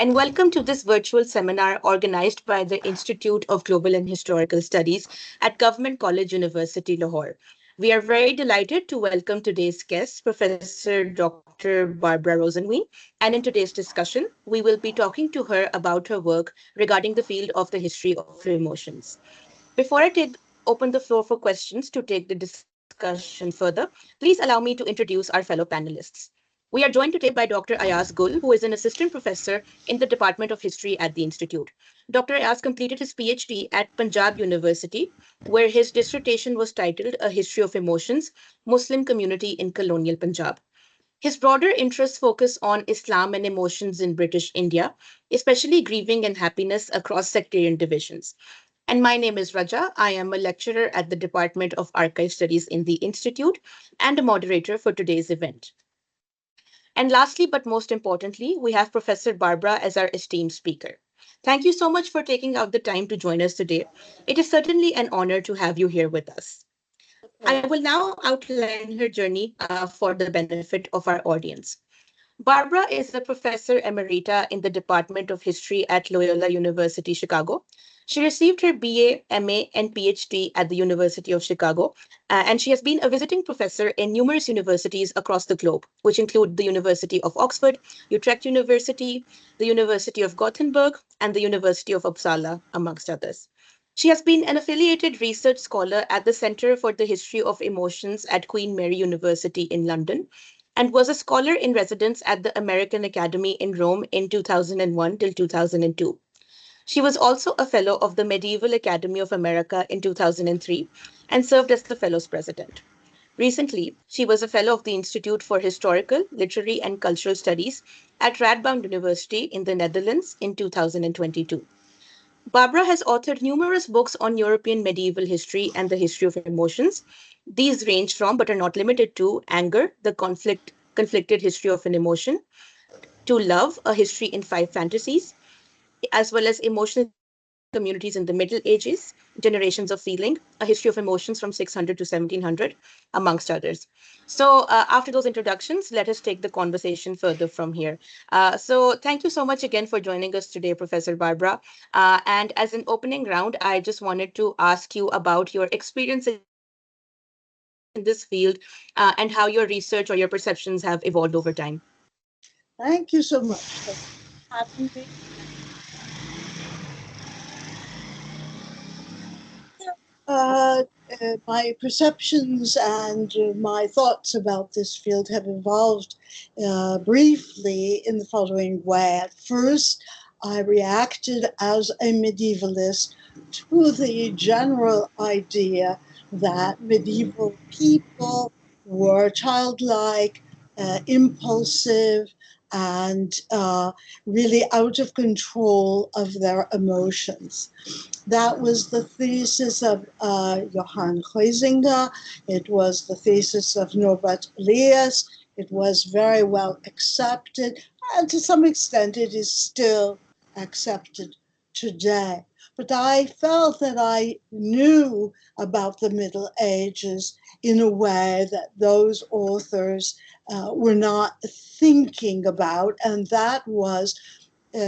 and welcome to this virtual seminar organized by the Institute of Global and Historical Studies at Government College University, Lahore. We are very delighted to welcome today's guest, Professor Dr. Barbara Rosenwein, and in today's discussion, we will be talking to her about her work regarding the field of the history of emotions. Before open the floor for questions to take the discussion further, please allow me to introduce our fellow panelists. We are joined today by Dr. Ayaz Gul, who is an assistant professor in the Department of History at the Institute. Dr. Ayaz completed his PhD at Punjab University, where his dissertation was titled A History of Emotions, Muslim Community in Colonial Punjab. His broader interests focus on Islam and emotions in British India, especially grieving and happiness across sectarian divisions. And my name is Raja. I am a lecturer at the Department of Archive Studies in the Institute and a moderator for today's event. And lastly, but most importantly, we have Professor Barbara as our esteemed speaker. Thank you so much for taking out the time to join us today. It is certainly an honor to have you here with us. I will now outline her journey for the benefit of our audience. Barbara is a professor emerita in the Department of History at Loyola University, Chicago. She received her BA, MA, and PhD at the University of Chicago, and she has been a visiting professor in numerous universities across the globe, which include the University of Oxford, Utrecht University, the University of Gothenburg, and the University of Uppsala, amongst others. She has been an affiliated research scholar at the Center for the History of Emotions at Queen Mary University in London and was a scholar in residence at the American Academy in Rome in 2001 till 2002. She was also a fellow of the Medieval Academy of America in 2003 and served as the fellow's president. Recently, she was a fellow of the Institute for Historical, Literary, and Cultural Studies at Radboud University in the Netherlands in 2022. Barbara has authored numerous books on European medieval history and the history of emotions. These range from, but are not limited to, anger, the conflicted history of an emotion, to love, a history in five fantasies, as well as emotional communities in the Middle Ages, generations of feeling, a history of emotions from 600 to 1700, amongst others. So, after those introductions, let us take the conversation further from here. So, thank you so much again for joining us today, Professor Barbara. And as an opening round, I just wanted to ask you about your experience in this field and how your research or your perceptions have evolved over time. Thank you so much for having me. Uh, my perceptions and my thoughts about this field have evolved briefly in the following way. At first, I reacted as a medievalist to the general idea that medieval people were childlike, impulsive, and really out of control of their emotions. That was the thesis of Johann Huizinga. It was the thesis of Norbert Elias. It was very well accepted, and to some extent, it is still accepted today. But I felt that I knew about the Middle Ages in a way that those authors were not thinking about, and that was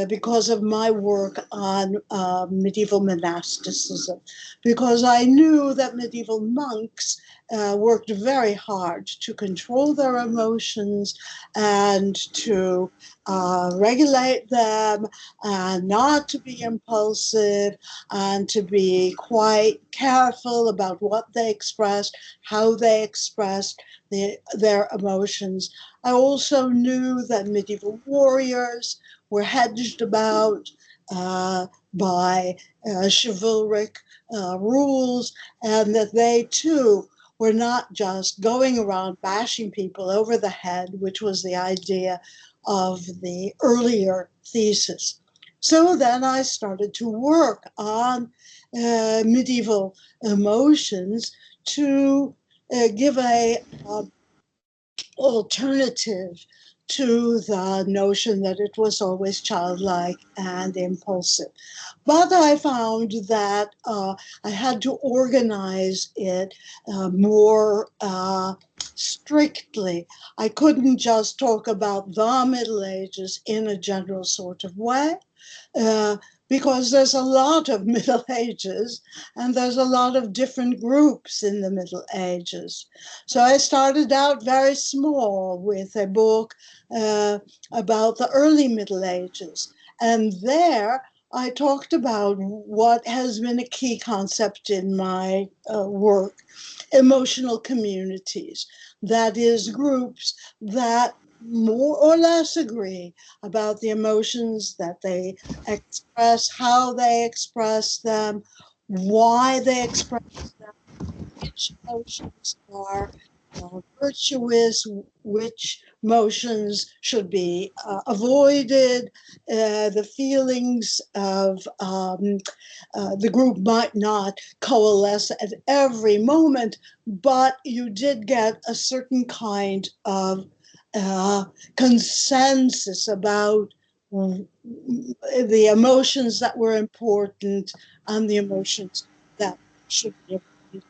because of my work on medieval monasticism, because I knew that medieval monks worked very hard to control their emotions and to regulate them, and not to be impulsive, and to be quite careful about what they expressed, how they expressed their emotions. I also knew that medieval warriors were hedged about by chivalric rules, and that they too were not just going around bashing people over the head, which was the idea of the earlier thesis. So then I started to work on medieval emotions to give a alternative to the notion that it was always childlike and impulsive. But I found that I had to organize it more strictly. I couldn't just talk about the Middle Ages in a general sort of way. Uh, because there's a lot of Middle Ages and there's a lot of different groups in the Middle Ages. So I started out very small with a book uh, about the early Middle Ages. And there I talked about what has been a key concept in my work, emotional communities. That is, groups that more or less agree about the emotions that they express, how they express them, why they express them, which emotions are virtuous, which motions should be avoided. The feelings of the group might not coalesce at every moment, but you did get a certain kind of uh, consensus about the emotions that were important and the emotions that should be avoided.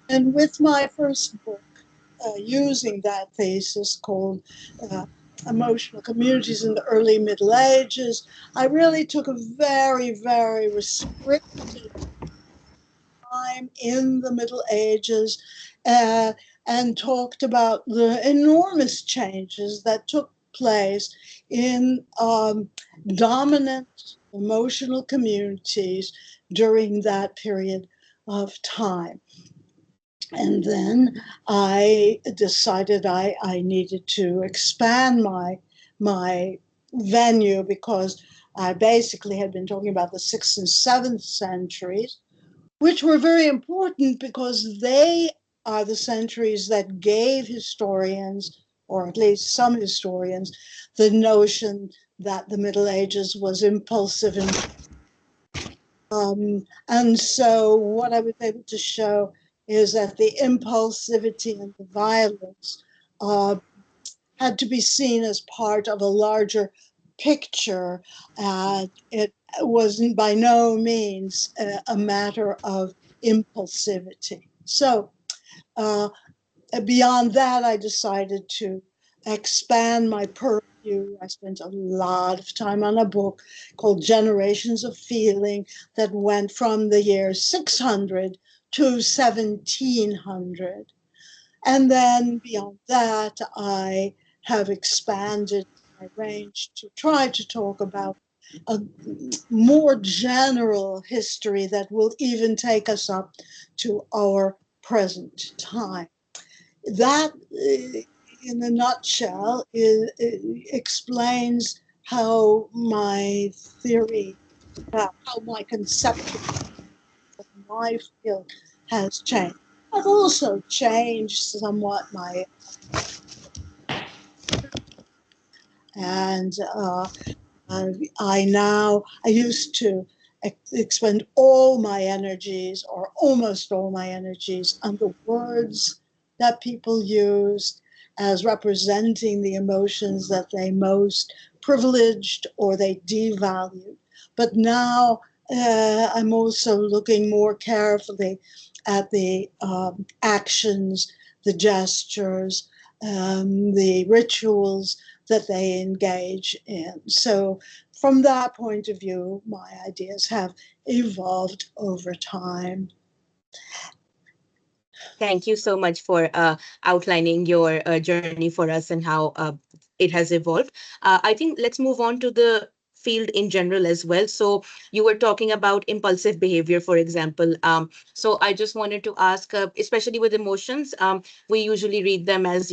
And with my first book, using that thesis called Emotional Communities in the Early Middle Ages, I really took a very, very restricted time in the Middle Ages uh, and talked about the enormous changes that took place in dominant emotional communities during that period of time. And then I decided I needed to expand my venue because I basically had been talking about the 6th and 7th centuries, which were very important because they are the centuries that gave historians, or at least some historians, the notion that the Middle Ages was impulsive and so what I was able to show is that the impulsivity and the violence uh, had to be seen as part of a larger picture. It was by no means a matter of impulsivity. So uh, beyond that, I decided to expand my purview. I spent a lot of time on a book called Generations of Feeling that went from the year 600 to 1700. And then beyond that, I have expanded my range to try to talk about a more general history that will even take us up to our present time. That, in a nutshell, explains how my theory, how my conceptual of my field has changed. I've also changed somewhat my, and uh, I used to expend all my energies, or almost all my energies, on the words that people used as representing the emotions that they most privileged or they devalued. But now I'm also looking more carefully at the actions, the gestures, the rituals that they engage in. So, from that point of view, my ideas have evolved over time. Thank you so much for outlining your journey for us and how it has evolved. I think let's move on to the field in general as well. So you were talking about impulsive behavior, for example. So I just wanted to ask, especially with emotions, we usually read them as,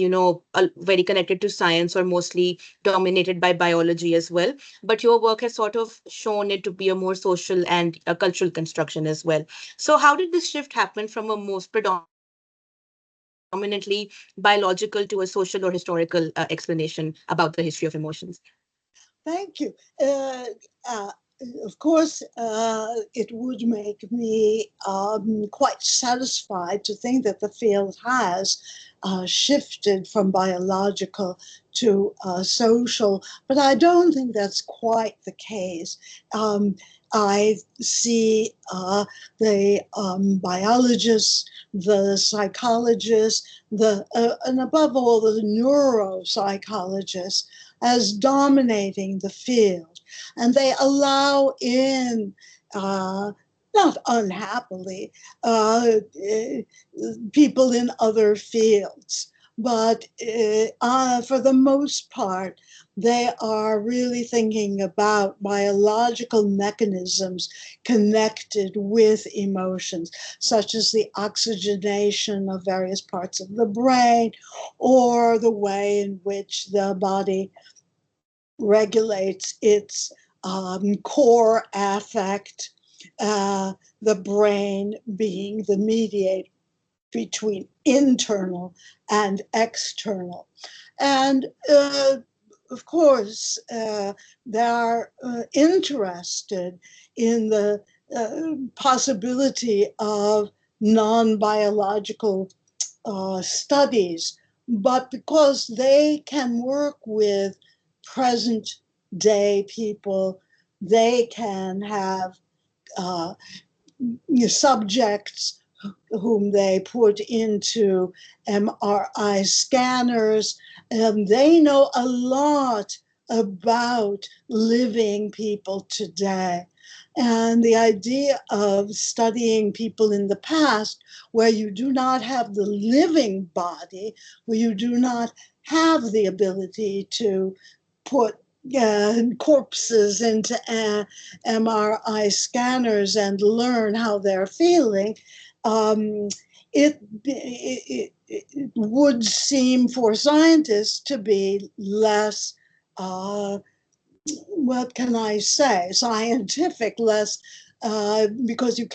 very connected to science or mostly dominated by biology as well. But your work has sort of shown it to be a more social and a cultural construction as well. So how did this shift happen from a most predominantly biological to a social or historical explanation about the history of emotions? Thank you. of course, it would make me quite satisfied to think that the field has shifted from biological to social, but I don't think that's quite the case. Um, I see the biologists, the psychologists, and above all, the neuropsychologists as dominating the field, and they allow in, uh, not unhappily, people in other fields. But for the most part, they are really thinking about biological mechanisms connected with emotions, such as the oxygenation of various parts of the brain, or the way in which the body regulates its core affect, uh, the brain being the mediator between internal and external. And of course, they are interested in the possibility of non biological studies, but because they can work with present day people, they can have uh, subjects whom they put into MRI scanners, and they know a lot about living people today. And the idea of studying people in the past, where you do not have the living body, where you do not have the ability to put corpses into MRI scanners and learn how they're feeling, um, it would seem for scientists to be less, uh, what can I say, scientific, less, because uh, you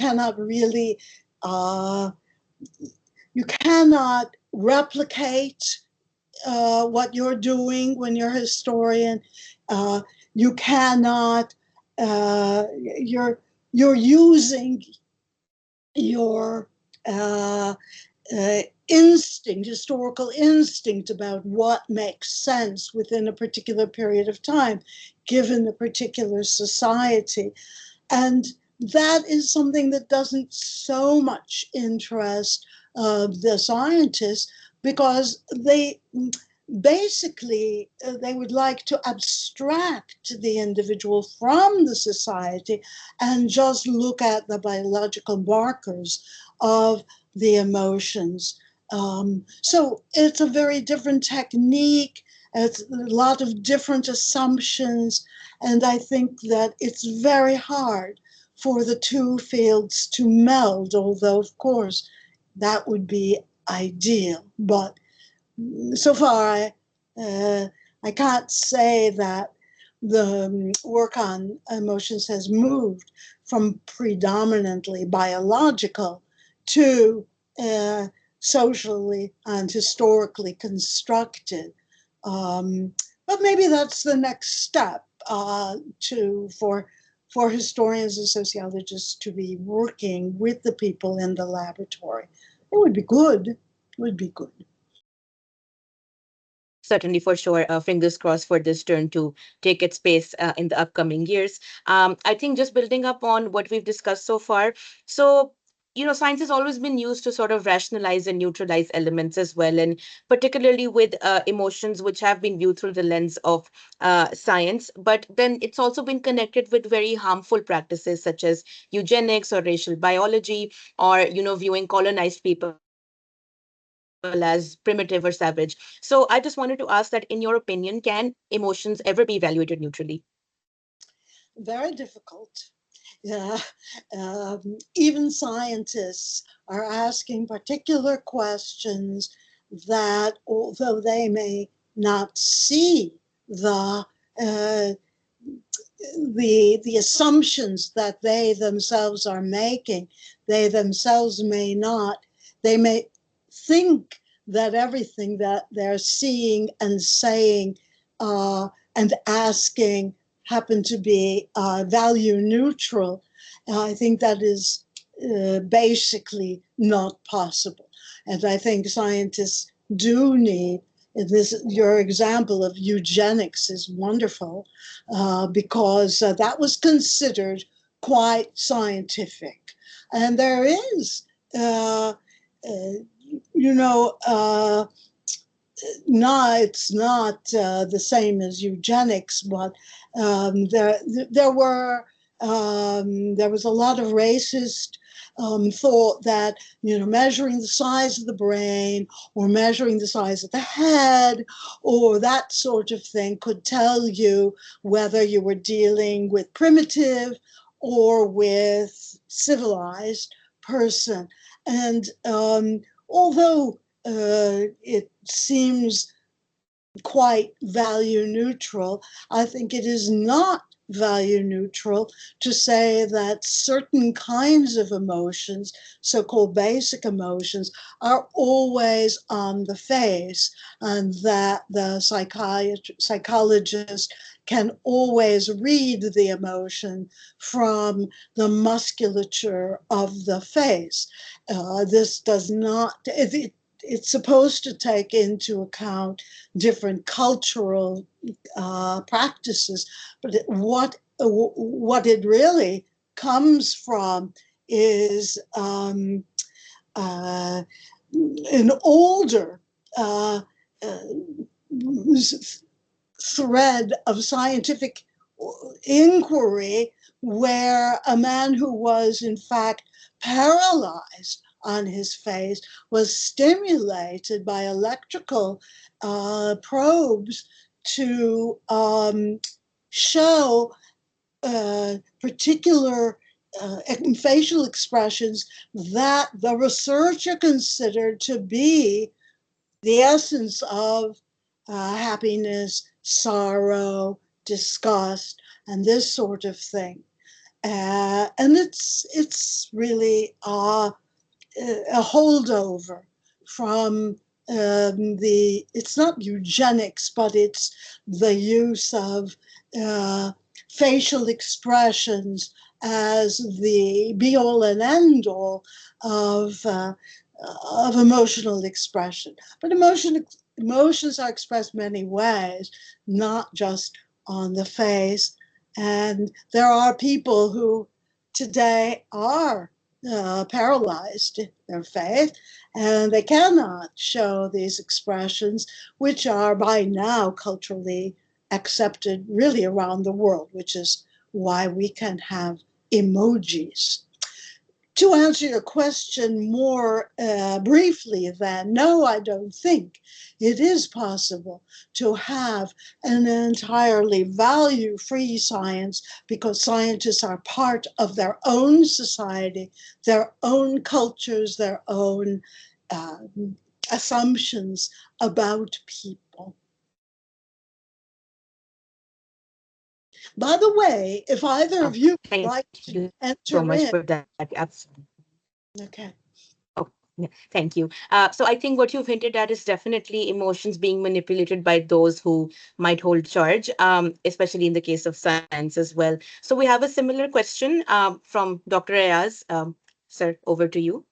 cannot replicate what you're doing when you're a historian. Uh, you cannot. You're using your uh, instinct, historical instinct about what makes sense within a particular period of time, given a particular society. And that is something that doesn't so much interest the scientists, because they basically they would like to abstract the individual from the society and just look at the biological markers of the emotions. So it's a very different technique. It's a lot of different assumptions, and I think that it's very hard for the two fields to meld, although, of course, that would be ideal. But so far, I can't say that the work on emotions has moved from predominantly biological to uh, socially and historically constructed. Um, but maybe that's the next step to for historians and sociologists to be working with the people in the laboratory. It would be good. It would be good. Certainly, for sure. Fingers crossed for this turn to take its pace in the upcoming years. I think just building up on what we've discussed so far. So, science has always been used to sort of rationalize and neutralize elements as well, and particularly with emotions, which have been viewed through the lens of science. But then it's also been connected with very harmful practices such as eugenics or racial biology, or viewing colonized people as primitive or savage. So I just wanted to ask that, in your opinion, can emotions ever be evaluated neutrally? Very difficult. Yeah. Even scientists are asking particular questions that, although they may not see the uh, the assumptions that they themselves are making, they themselves may not. They may think that everything that they're seeing and saying and asking happen to be value neutral, I think that is basically not possible. And I think scientists do need this. Your example of eugenics is wonderful because that was considered quite scientific. And there is, uh, you know, no, it's not the same as eugenics, but there were there was a lot of racist thought that measuring the size of the brain or measuring the size of the head or that sort of thing could tell you whether you were dealing with primitive or with civilized person. And although it seems quite value neutral, I think it is not value neutral to say that certain kinds of emotions, so called basic emotions, are always on the face, and that the psychologist can always read the emotion from the musculature of the face. This does not, it's supposed to take into account different cultural practices, but what it really comes from is an older uh, uh, thread of scientific inquiry where a man who was in fact paralyzed on his face was stimulated by electrical probes to show particular facial expressions that the researcher considered to be the essence of happiness, sorrow, disgust, and this sort of thing. And it's really a holdover from it's not eugenics, but it's the use of uh, facial expressions as the be all and end all of emotional expression. But emotions are expressed many ways, not just on the face. And there are people who today are paralyzed in their faith, and they cannot show these expressions, which are by now culturally accepted really around the world, which is why we can have emojis. To answer your question more briefly, then, no, I don't think it is possible to have an entirely value free science because scientists are part of their own society, their own cultures, their own uh, assumptions about people. By the way, if either of you would like Thank to you so much for enter that. in, okay. Oh, yeah, thank you. So I think what you've hinted at is definitely emotions being manipulated by those who might hold charge, especially in the case of science as well. So we have a similar question from Dr. Ayaz. Sir, over to you.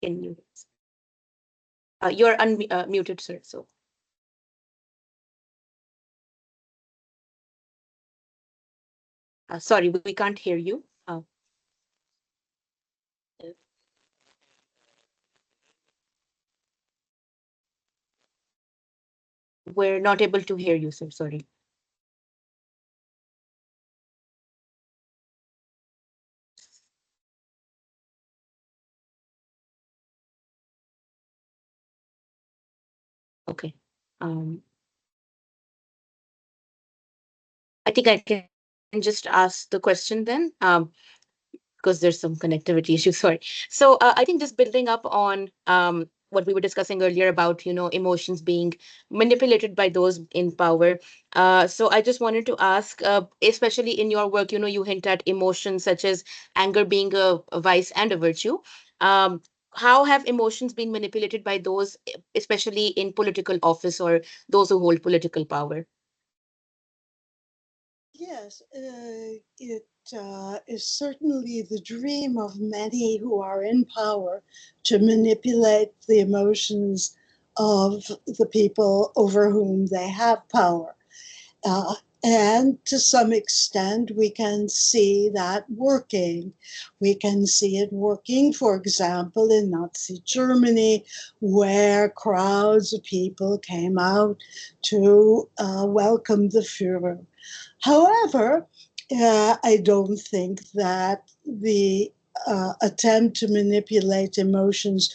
Can you? You're muted, sir. So sorry, we can't hear you. We're not able to hear you, sir. Sorry. Okay. Um, I think I can just ask the question then. Because there's some connectivity issue. Sorry. So I think just building up on what we were discussing earlier about emotions being manipulated by those in power. So I just wanted to ask, especially in your work, you hint at emotions such as anger being a vice and a virtue. Um, how have emotions been manipulated by those, especially in political office or those who hold political power? Yes, it is certainly the dream of many who are in power to manipulate the emotions of the people over whom they have power. Uh, and to some extent, we can see that working. We can see it working, for example, in Nazi Germany, where crowds of people came out to welcome the Fuhrer. However, I don't think that the attempt to manipulate emotions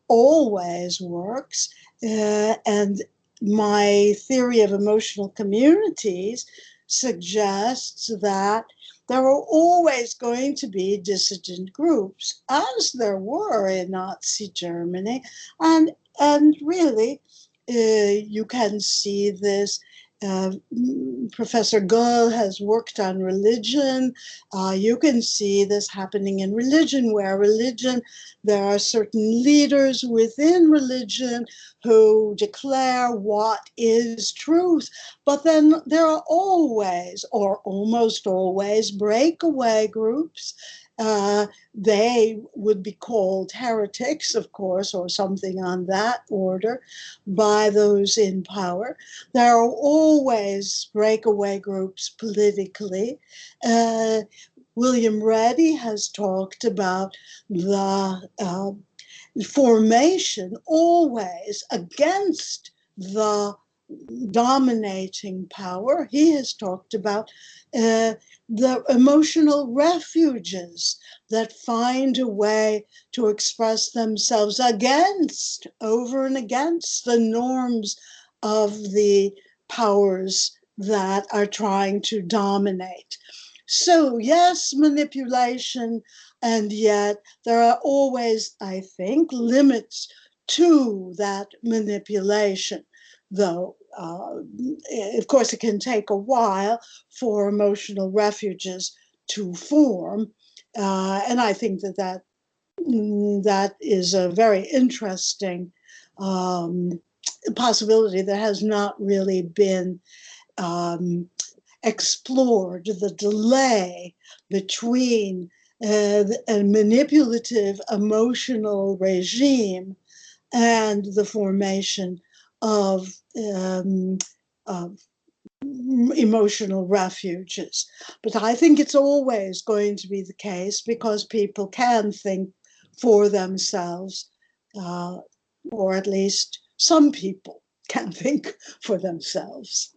always works. And my theory of emotional communities suggests that there are always going to be dissident groups, as there were in Nazi Germany. And, and really, you can see this. Uh, Professor Gull has worked on religion. You can see this happening in religion, where religion, there are certain leaders within religion who declare what is truth, but then there are always, or almost always, breakaway groups. They would be called heretics, of course, or something on that order by those in power. There are always breakaway groups politically. Uh, William Reddy has talked about the formation always against the dominating power. He has talked about the emotional refuges that find a way to express themselves against, over and against the norms of the powers that are trying to dominate. So, yes, manipulation, and yet there are always, I think, limits to that manipulation, though, of course, it can take a while for emotional refuges to form. And I think that is a very interesting um, possibility that has not really been um, explored, the delay between a manipulative emotional regime and the formation of, of emotional refuges. But I think it's always going to be the case because people can think for themselves, uh, or at least some people can think for themselves.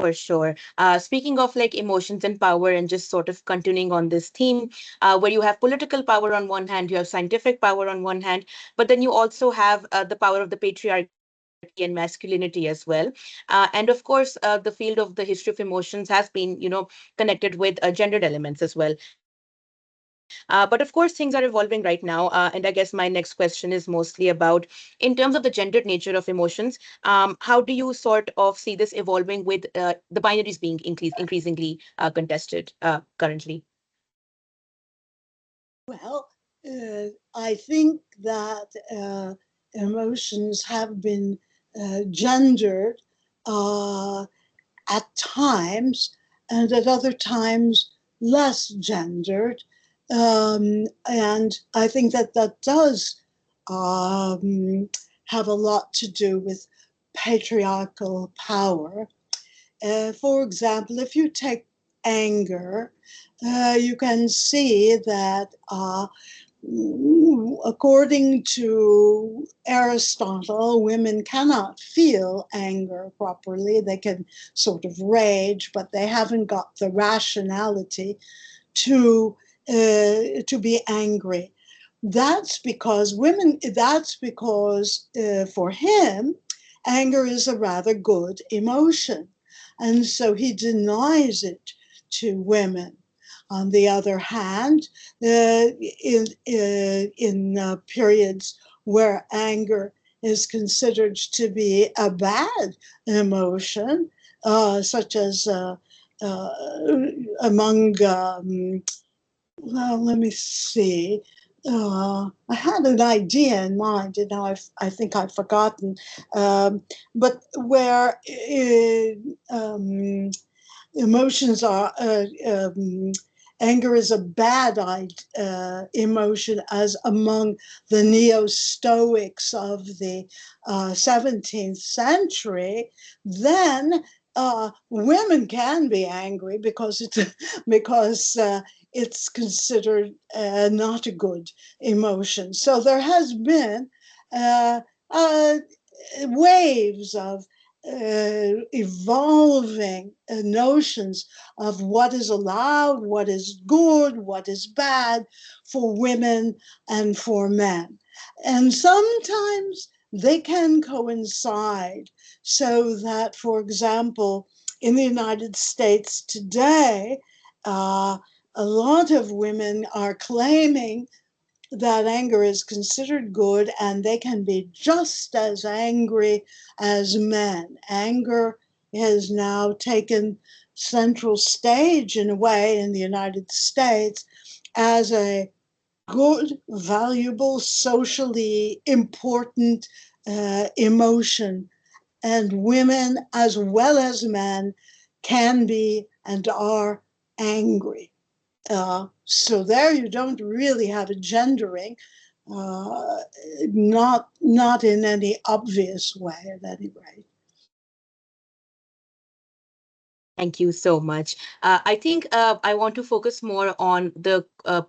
For sure. Speaking of like emotions and power, and just sort of continuing on this theme, where you have political power on one hand, you have scientific power on one hand, but then you also have the power of the patriarchy and masculinity as well. And of course, the field of the history of emotions has been, connected with gendered elements as well. But of course, things are evolving right now. And I guess my next question is mostly about, in terms of the gendered nature of emotions, how do you sort of see this evolving with the binaries being increasingly contested currently? Well, I think that emotions have been gendered uh, at times, and at other times less gendered. And I think that that does um, have a lot to do with patriarchal power. For example, if you take anger, you can see that according to Aristotle, women cannot feel anger properly. They can sort of rage, but they haven't got the rationality to be angry. That's because women. That's because for him, anger is a rather good emotion, and so he denies it to women. On the other hand, in periods where anger is considered to be a bad emotion, such as uh, among, well, let me see. I had an idea in mind, and now I think I've forgotten. But where emotions are anger is a bad emotion, as among the neo-stoics of the 17th century, then women can be angry because it's considered not a good emotion. So there has been uh, uh, waves of evolving notions of what is allowed, what is good, what is bad for women and for men. And sometimes they can coincide, so that, for example, in the United States today, uh, a lot of women are claiming that anger is considered good, and they can be just as angry as men. Anger has now taken central stage in a way in the United States as a good, valuable, socially important emotion. And women, as well as men, can be and are angry. So there you don't really have a gendering, uh, not in any obvious way at any rate. Thank you so much. I think I want to focus more on the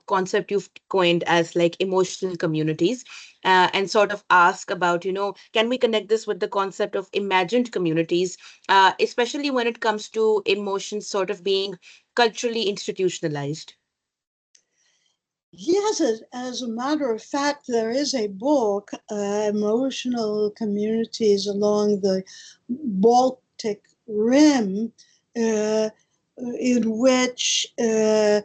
concept you've coined as like emotional communities, and sort of ask about, can we connect this with the concept of imagined communities, especially when it comes to emotions sort of being culturally institutionalized? Yes, as a matter of fact, there is a book, Emotional Communities Along the Baltic Rim, uh, in which I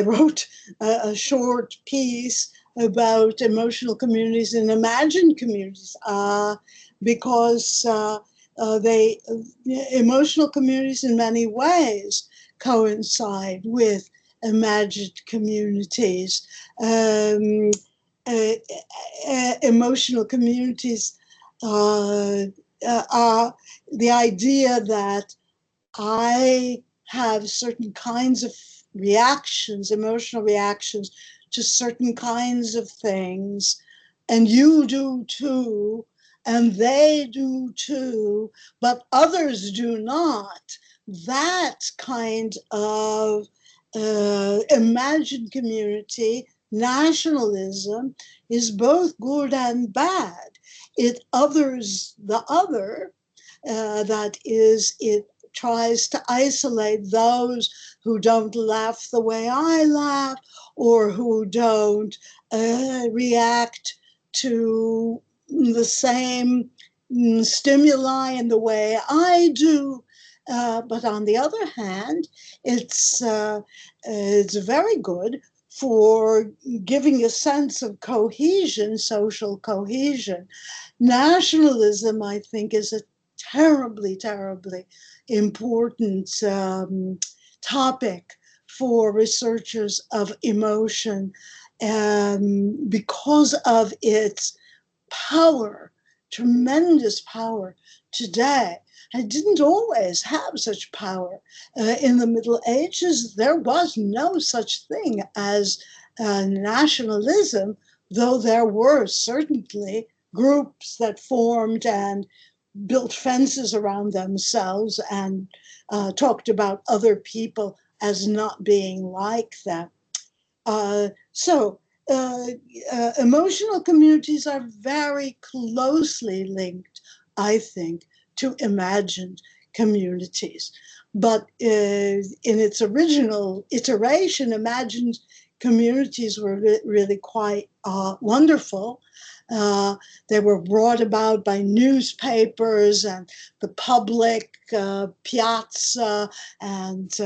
wrote a short piece about emotional communities and imagined communities, because they emotional communities in many ways coincide with imagined communities. Um, Emotional communities uh, are the idea that I have certain kinds of reactions, emotional reactions to certain kinds of things, and you do too, and they do too, but others do not. That kind of imagined community, nationalism, is both good and bad. It others the other, that is, it tries to isolate those who don't laugh the way I laugh, or who don't react to the same stimuli in the way I do. But on the other hand, it's very good for giving a sense of cohesion, social cohesion. Nationalism, I think, is a terribly, terribly important topic for researchers of emotion, because of its power, tremendous power today. I didn't always have such power. In the Middle Ages, there was no such thing as nationalism, though there were certainly groups that formed and built fences around themselves and talked about other people as not being like them. So, uh, emotional communities are very closely linked, I think, to imagined communities. But in its original iteration, imagined communities were really quite wonderful. Uh, they were brought about by newspapers and the public piazza, and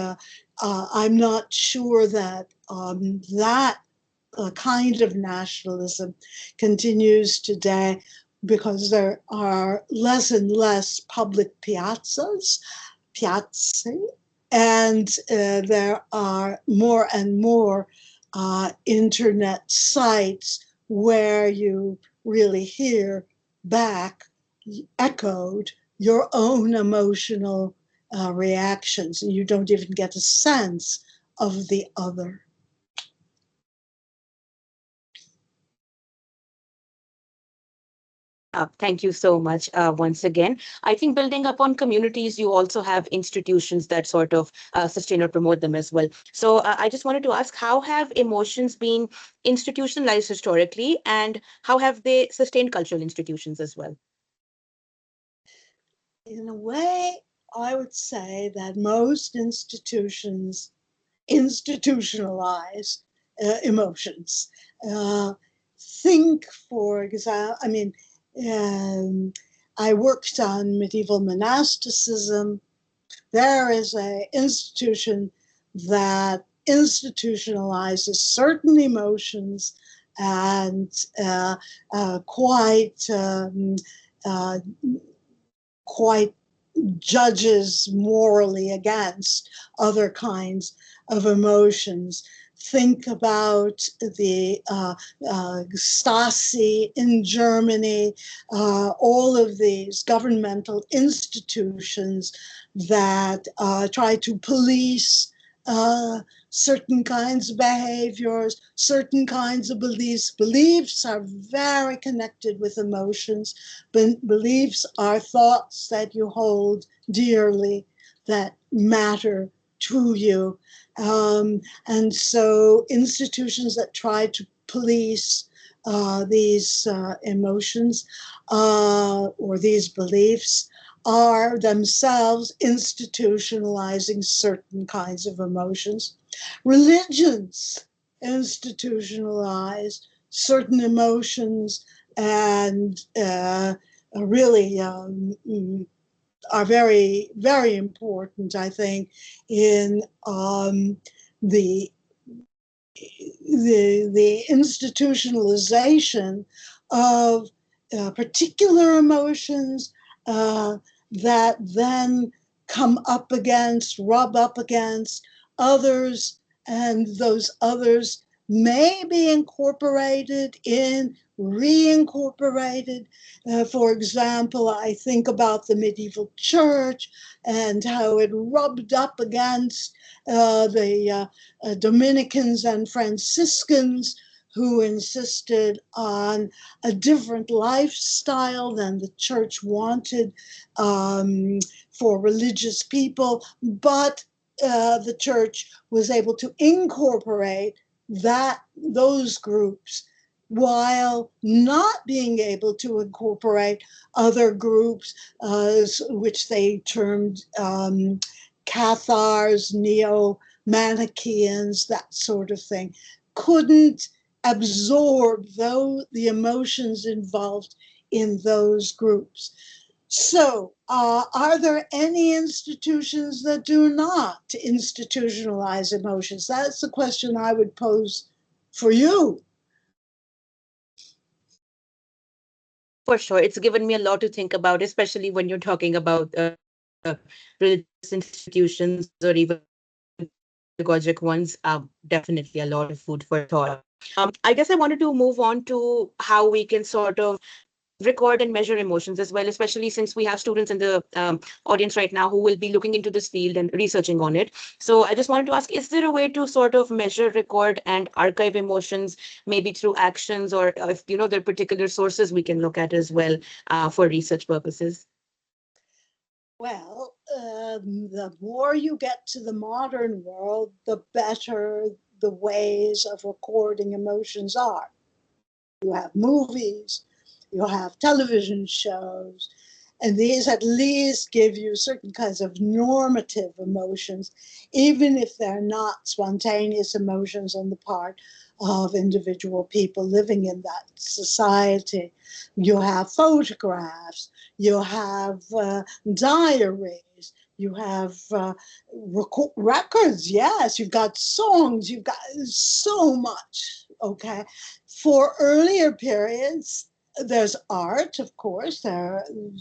I'm not sure that that kind of nationalism continues today, because there are less and less public piazze, and there are more and more internet sites where you really hear back echoed your own emotional reactions, and you don't even get a sense of the other. Thank you so much once again. I think building upon communities, you also have institutions that sort of sustain or promote them as well. So I just wanted to ask, how have emotions been institutionalized historically, and how have they sustained cultural institutions as well? In a way, I would say that most institutions institutionalize emotions. Uh, think, for example, um, I worked on medieval monasticism. There is an institution that institutionalizes certain emotions and uh, quite judges morally against other kinds of emotions. Think about the Stasi in Germany, all of these governmental institutions that try to police uh, certain kinds of behaviors, certain kinds of beliefs. Beliefs are very connected with emotions. Beliefs are thoughts that you hold dearly, that matter to you. And so institutions that try to police these emotions or these beliefs are themselves institutionalizing certain kinds of emotions. Religions institutionalize certain emotions and really are very, very important, I think, in the the institutionalization of particular emotions uh, that then come up against, rub up against others, and those others may be incorporated in, reincorporated. For example, I think about the medieval church and how it rubbed up against the Dominicans and Franciscans who insisted on a different lifestyle than the church wanted for religious people, but the church was able to incorporate those groups while not being able to incorporate other groups, which they termed Cathars, neo Manichaeans, that sort of thing, couldn't absorb the emotions involved in those groups. So, are there any institutions that do not institutionalize emotions? That's the question I would pose for you. For sure. It's given me a lot to think about, especially when you're talking about religious institutions or even pedagogic ones. Definitely a lot of food for thought. I guess I wanted to move on to how we can sort of record and measure emotions as well, especially since we have students in the audience right now who will be looking into this field and researching on it. So I just wanted to ask, is there a way to sort of measure, record, and archive emotions, maybe through actions, or if there are particular sources we can look at as well for research purposes? Well, the more you get to the modern world, the better the ways of recording emotions are. You have movies, you have television shows, and these at least give you certain kinds of normative emotions, even if they're not spontaneous emotions on the part of individual people living in that society. You have photographs, you have diaries, you have records, yes, you've got songs, you've got so much, okay? For earlier periods, there's art, of course, and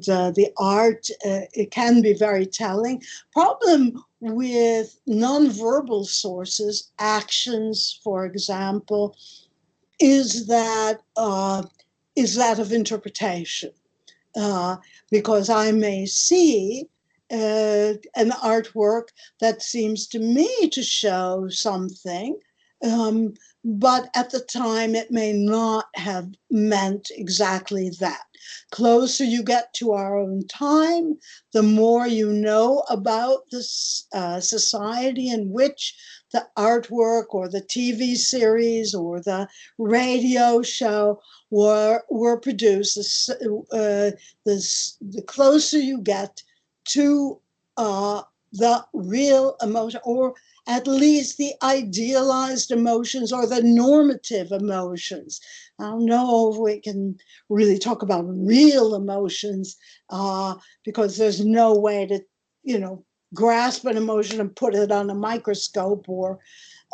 the art it can be very telling. Problem with nonverbal sources, actions, for example, is that of interpretation, uh, because I may see an artwork that seems to me to show something, um, but at the time it may not have meant exactly that. Closer you get to our own time, the more you know about this society in which the artwork or the TV series or the radio show were produced. The closer you get to the real emotion, or at least the idealized emotions or the normative emotions. I don't know if we can really talk about real emotions because there's no way to, grasp an emotion and put it on a microscope or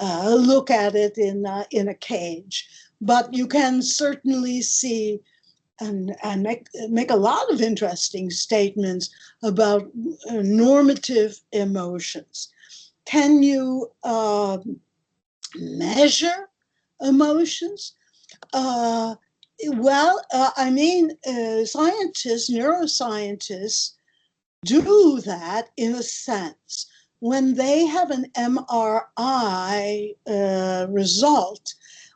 look at it in a cage. But you can certainly see and make a lot of interesting statements about normative emotions. Can you measure emotions? Uh, Scientists, neuroscientists, do that in a sense. When they have an MRI result,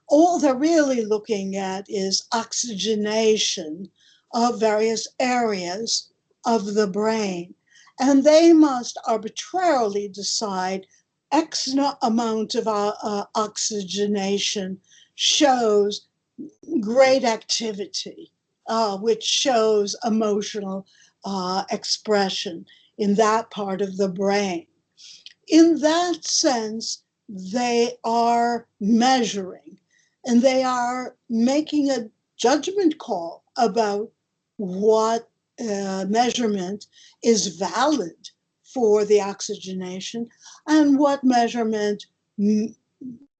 all they're really looking at is oxygenation of various areas of the brain. And they must arbitrarily decide X amount of oxygenation shows great activity, which shows emotional expression in that part of the brain. In that sense, they are measuring and they are making a judgment call about what measurement is valid for the oxygenation and what measurement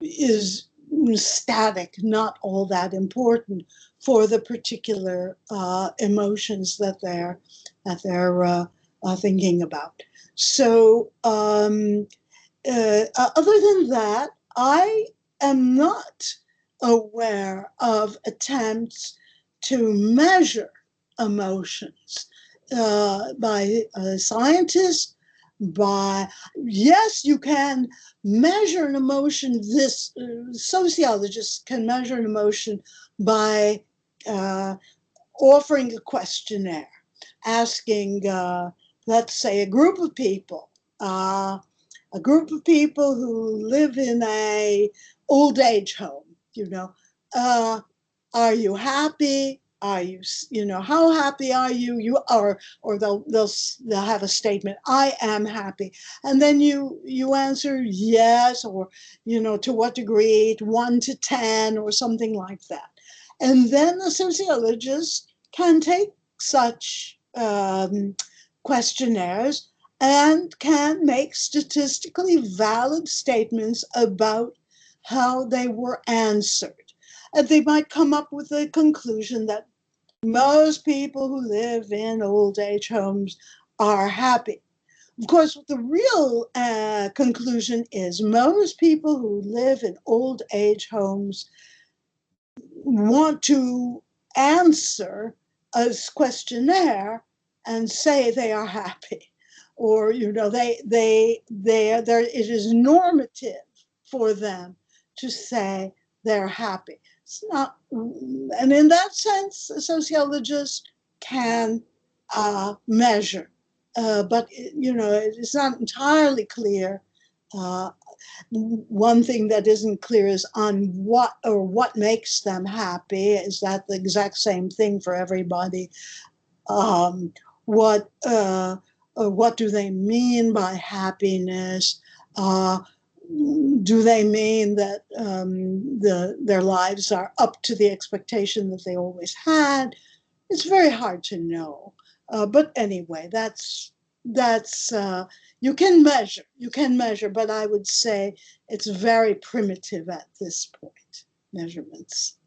is static, not all that important for the particular emotions that they're thinking about. So, other than that, I am not aware of attempts to measure emotions by scientists. By yes, you can measure an emotion. This sociologists can measure an emotion by uh, offering a questionnaire, asking, let's say, uh, a group of people who live in a old age home. Uh, are you happy? Are you, how happy are you? You are, or they'll have a statement. I am happy, and then you answer yes, or to what degree, 1 to 10, or something like that, and then the sociologist can take such questionnaires and can make statistically valid statements about how they were answered. And they might come up with a conclusion that most people who live in old age homes are happy. Of course, the real conclusion is most people who live in old age homes want to answer a questionnaire and say they are happy, or it is normative for them to say they're happy. It's not, and in that sense, a sociologist can measure, but it's not entirely clear. Uh, One thing that isn't clear is on what makes them happy. Is that the exact same thing for everybody? Um, what what do they mean by happiness? Uh, do they mean that their lives are up to the expectation that they always had? It's very hard to know. But anyway, that's you can measure, but I would say it's very primitive at this point, measurements.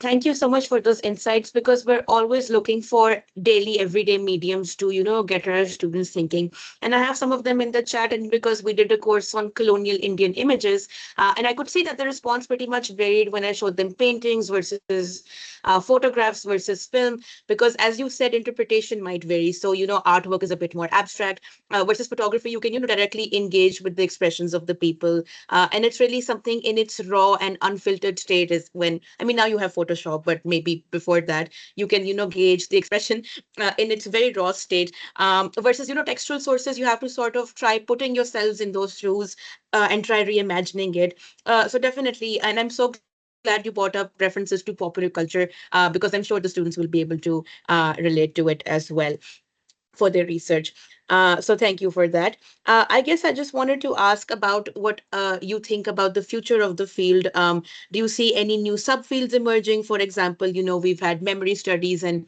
Thank you so much for those insights because we're always looking for daily, everyday mediums to, get our students thinking. And I have some of them in the chat, and because we did a course on colonial Indian images, and I could see that the response pretty much varied when I showed them paintings versus photographs versus film, because as you said, interpretation might vary. So, artwork is a bit more abstract versus photography. You can, directly engage with the expressions of the people, and it's really something in its raw and unfiltered state. Is when, I mean, now you have Photoshop, but maybe before that you can, gauge the expression in its very raw state, versus, textual sources. You have to sort of try putting yourselves in those shoes and try reimagining it. So definitely, and I'm so glad you brought up references to popular culture, because I'm sure the students will be able to relate to it as well for their research. So thank you for that. I guess I just wanted to ask about what you think about the future of the field. Do you see any new subfields emerging? For example, we've had memory studies, and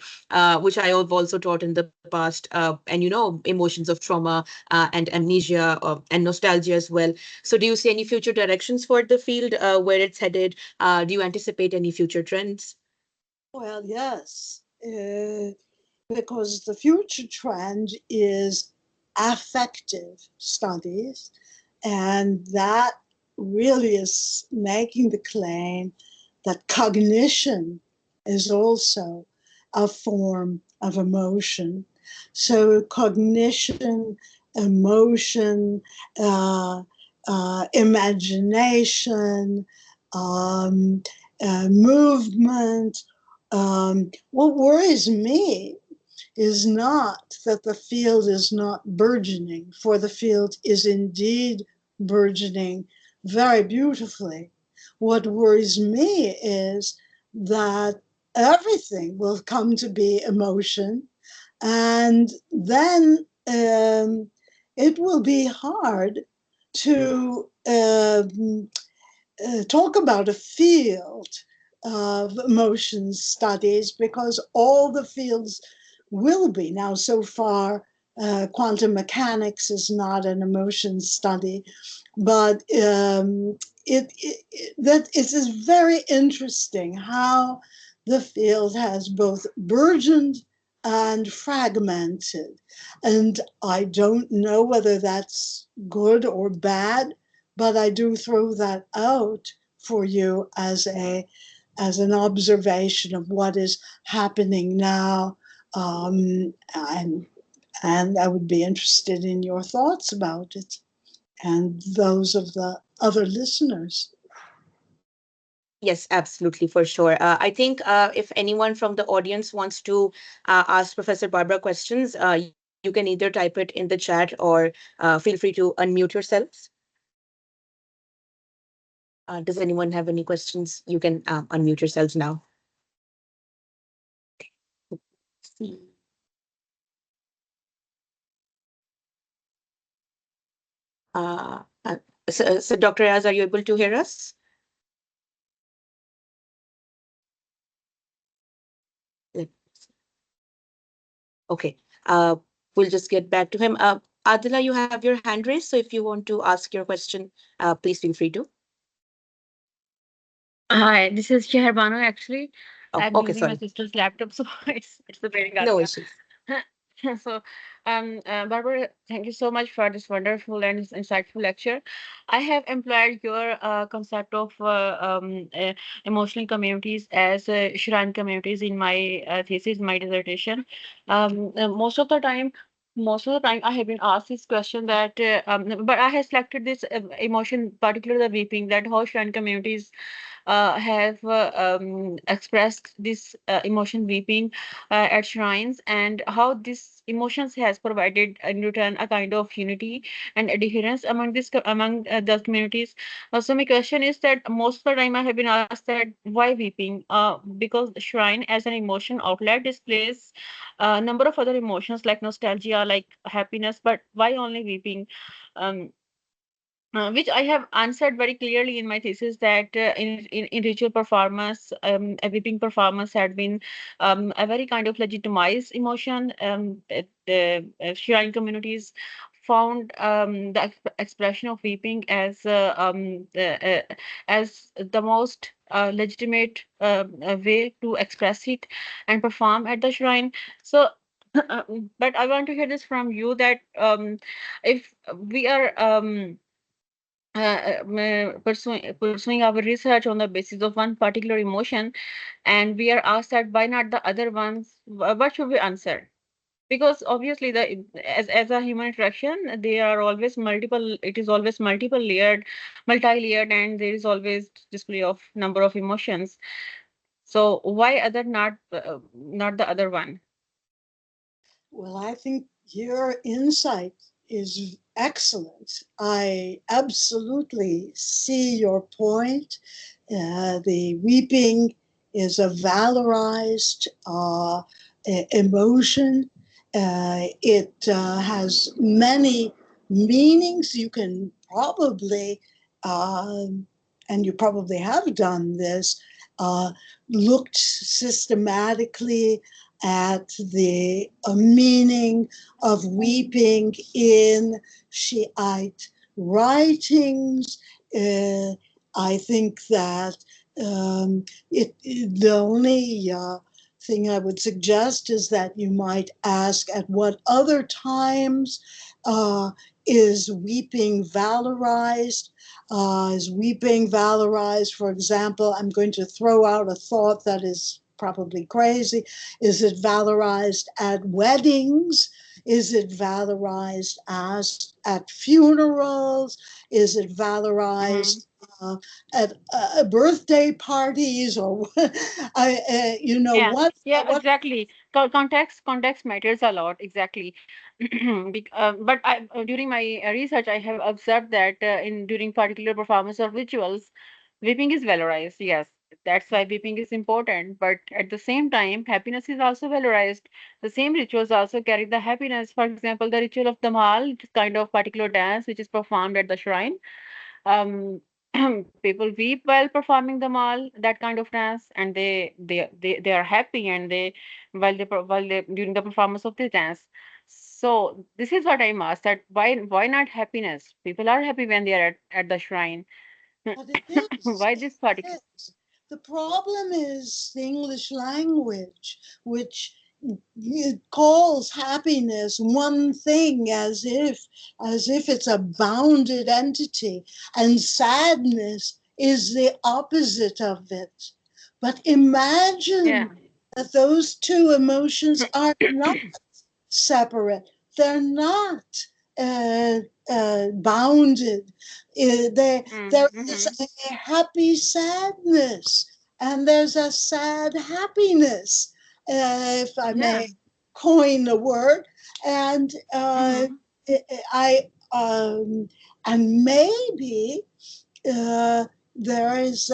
which I have also taught in the past, and emotions of trauma and amnesia and nostalgia as well. So do you see any future directions for the field, where it's headed? Do you anticipate any future trends? Well, yes, because the future trend is affective studies, and that really is making the claim that cognition is also a form of emotion. So, cognition, emotion, imagination, um, movement. What worries me is not that the field is not burgeoning, for the field is indeed burgeoning very beautifully. What worries me is that everything will come to be emotion, and then it will be hard to talk about a field of emotions studies because all the fields will be. Now, so far, quantum mechanics is not an emotions study, but that it is very interesting how the field has both burgeoned and fragmented. And I don't know whether that's good or bad, but I do throw that out for you as an observation of what is happening now, and I would be interested in your thoughts about it and those of the other listeners. Yes, absolutely, for sure. I think if anyone from the audience wants to ask Professor Barbara questions, you can either type it in the chat or feel free to unmute yourselves. Does anyone have any questions? You can unmute yourselves now. See. Uh, so, Dr. Az, are you able to hear us? Let- Okay. Uh, we'll just get back to him. Adila, you have your hand raised, so if you want to ask your question, please feel free to. Hi, this is Shehrbano actually. Oh, I'm okay, using my sorry. sister's laptop, so it's the very No gotcha. issues. So, Barbara, thank you so much for this wonderful and insightful lecture. I have employed your concept of emotional communities as shrine communities in my thesis, my dissertation. Most of the time, I have been asked this question that, but I have selected this emotion, particularly the weeping, that how shrine communities have expressed this emotion weeping at shrines, and how this emotions has provided in return a kind of unity and adherence among the communities. So my question is that most of the time I have been asked that why weeping? Because shrine as an emotion outlet displays a number of other emotions like nostalgia, like happiness, but why only weeping? Um, which I have answered very clearly in my thesis that in ritual performance, a weeping performance had been a very kind of legitimized emotion. The shrine communities found the expression of weeping as the most legitimate way to express it and perform at the shrine. So, but I want to hear this from you that if we are pursuing our research on the basis of one particular emotion, and we are asked that why not the other ones, what should we answer? Because obviously the as a human interaction, they are always multiple, it is always multiple layered, multi-layered, and there is always display of number of emotions. So why other, not the other one? Well, I think your insight is excellent. I absolutely see your point. The weeping is a valorized emotion. It has many meanings. You can probably, and you probably have done this, uh, looked systematically at the meaning of weeping in Shiite writings. Uh, I think that the only thing I would suggest is that you might ask at what other times uh, is weeping valorized. Is weeping valorized, for example, I'm going to throw out a thought that is probably crazy. Is it valorized at weddings? Is it valorized as at funerals? Is it Mm-hmm. valorized at birthday parties? Or Yeah, what? yeah, What? exactly. Context matters a lot. Exactly. But during my research, I have observed that in during particular performance of rituals, weeping is valorized. Yes, that's why weeping is important. But at the same time, happiness is also valorized. The same rituals also carry the happiness. For example, the ritual of Dhamal, it is kind of particular dance which is performed at the shrine. um People weep while performing the mal, that kind of dance, and they are happy, and they while they during the performance of the dance. So this is what I'm asked, that why not happiness? People are happy when they are at the shrine. But it is. Why It this particular? is. The problem is the English language, which it calls happiness one thing as if it's a bounded entity, and sadness is the opposite of it. But Yeah. imagine that those two emotions are not separate. They're not uh, bounded. There is Mm-hmm. a happy sadness, and there's a sad happiness, if I Yeah. may coin a word. And Mm-hmm. I and maybe there is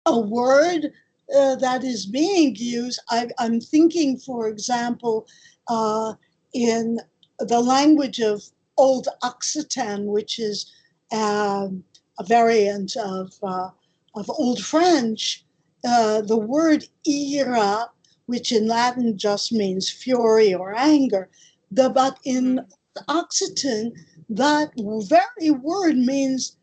a word that is being used. I'm thinking, for example, in the language of Old Occitan, which is a variant of Old French. The word ira, which in Latin just means fury or anger, but in Mm-hmm. Occitan, that very word means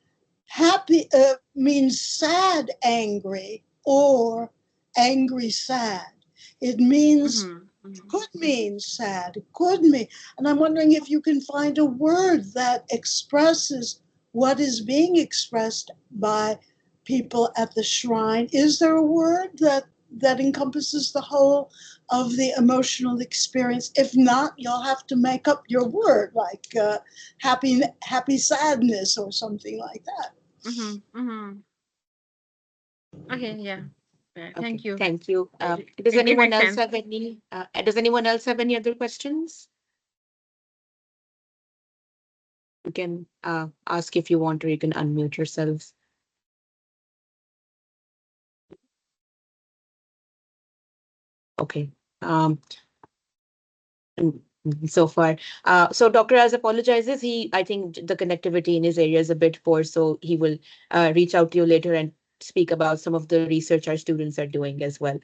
happy, means sad angry or angry sad. It means, Mm-hmm. Mm-hmm. could mean sad, it could mean. And I'm wondering if you can find a word that expresses what is being expressed by people at the shrine. Is there a word that encompasses the whole of the emotional experience? If not, you'll have to make up your word, like happy sadness or something like that. Mm-hmm. Mm-hmm. Okay, yeah. Okay, Thank you. thank you. Does It anyone makes else sense. have any? Does anyone else have any other questions? You can ask if you want, or you can unmute yourselves. Okay. Mm, so far. So Dr. Az apologizes. I think the connectivity in his area is a bit poor, so he will reach out to you later and speak about some of the research our students are doing as well.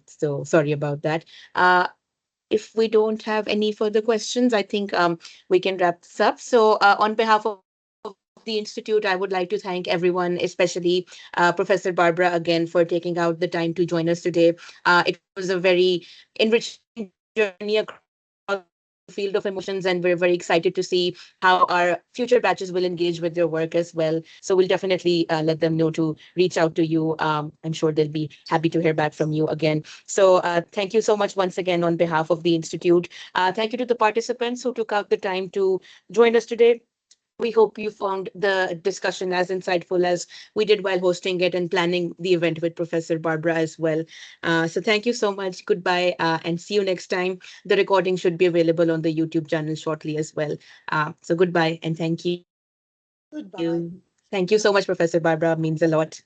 So sorry about that. If we don't have any further questions, I think we can wrap this up. So on behalf of my the Institute, I would like to thank everyone, especially Professor Barbara, again, for taking out the time to join us today. It was a very enriching journey across the field of emotions, and we're very excited to see how our future batches will engage with your work as well. So we'll definitely let them know to reach out to you. I'm sure they'll be happy to hear back from you again. So thank you so much once again on behalf of the Institute. Thank you to the participants who took out the time to join us today. We hope you found the discussion as insightful as we did while hosting it and planning the event with Professor Barbara as well. So thank you so much. Goodbye, and see you next time. The recording should be available on the YouTube channel shortly as well. So goodbye and thank you. Thank you so Goodbye. much, Professor Barbara. Means a lot.